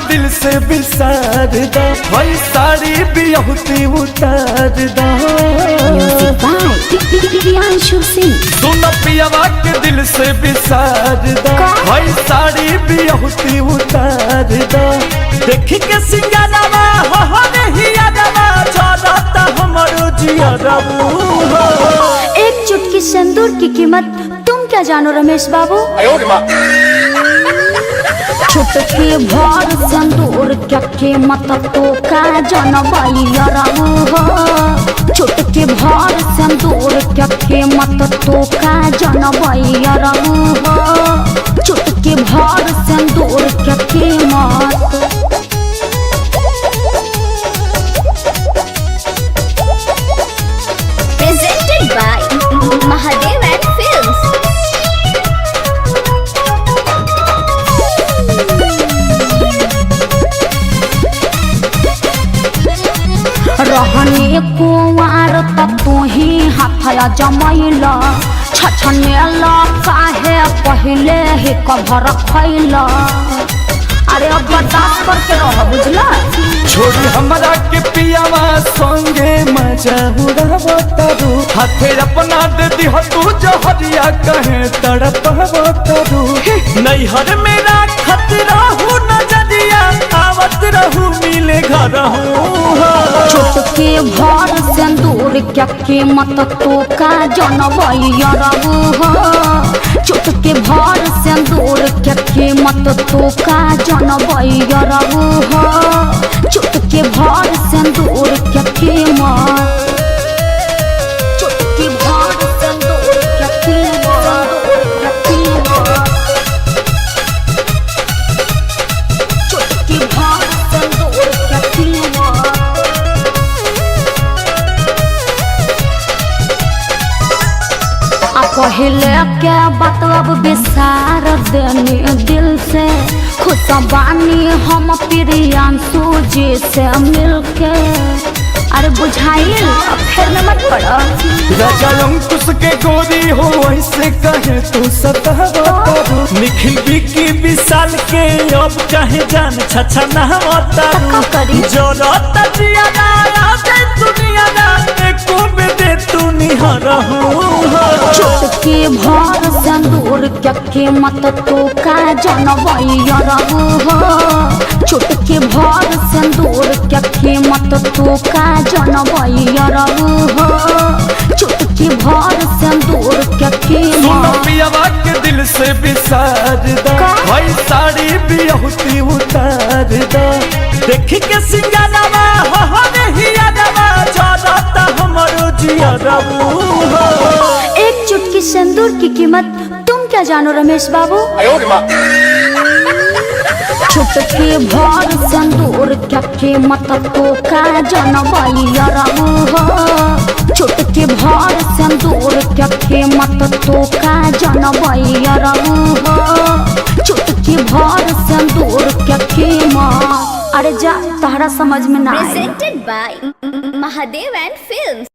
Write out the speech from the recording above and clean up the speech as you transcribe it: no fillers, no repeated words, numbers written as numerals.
दिल से बिसार दा, भाई साड़ी बियहुती उतार दा। सुन पियावा के दिल से बिसार दा, भाई साड़ी बियहुती उतार दा। देखी के सिंगारवा हो हियारवा चलता हमरो जियरबू हो। एक चुटकी सिंदूर की कीमत तुम क्या जानो रमेश बाबू। चुटकी भर सिंदूर क्या कीमत तो का जानबाई यारबू हो। चुटकी भर सिंदूर क्या कीमत तो का जानबाई यारबू हो। चुटकी भर सिंदूर क्या कीमत। Presented by Mahadev and Films. रहने कुंवार तू ही हाथया जमैला, छछनेला काहे पहले ही कभर खैला। अरे अब बर्दाश्त करके रह बुझला। छोड़ी हमरा के पियावा संगे मजा उड़ावतारू, हाथे अपना दे दिह तू जहरिया कहे तड़पवतारू। नैहर मेरा खतरा हूँ नजरिया आवत रहू मिले घर हूँ। चुटकी भर सिंदूर क्या कीमत तो का जानबाई यारबू हो। चुटकी भर सिंदूर क्या कीमत तो का जानबाई यारबू हो। चुटकी भर सिंदूर क्या कीमत। चुटकी भर सिंदूर क्या कीमत। चुटकी भर सिंदूर क्या कीमत। पहले के बतलब विसार देने दिल से, खुशबानी हम प्रियांशु जी से मिलके। अरे बुझाइल फिर में मत पड़ो। राजा अंकुश के गोरी हो ऐसे कहे तू सतावतारू। निखिल बिकी विशाल के अब कहे जान छछा नहवतारू। जरूरत जिया ना आजे दुनिया ना एको दे तू निहर हूँ। चुटकी भर सिंदूर क्या कीमत तो का जानबाई यारबू हो। चुटकी भर सिंदूर क्या कीमत तो का जानबाई यारबू हो। चुटकी भर सिंदूर क्या कीमत। पियावा के दिल से बिसार दा, भाई साड़ी बियहुती उतार दा। देखी के सिंगारवा हो हियारवा चलता हमरो जियरबू हो। एक चुटकी सिंदूर की कीमत तुम क्या जानो रमेश बाबू। चुटकी भर सिंदूर क्या कीमत तो का जानबाई यारबू हो। चुटकी भर सिंदूर क्या कीमत तो का जानबाई यारबू हो। चुटकी भर सिंदूर क्या कीमत। अरे जा तहरा समझ में ना आए। Presented by Mahadev and Films.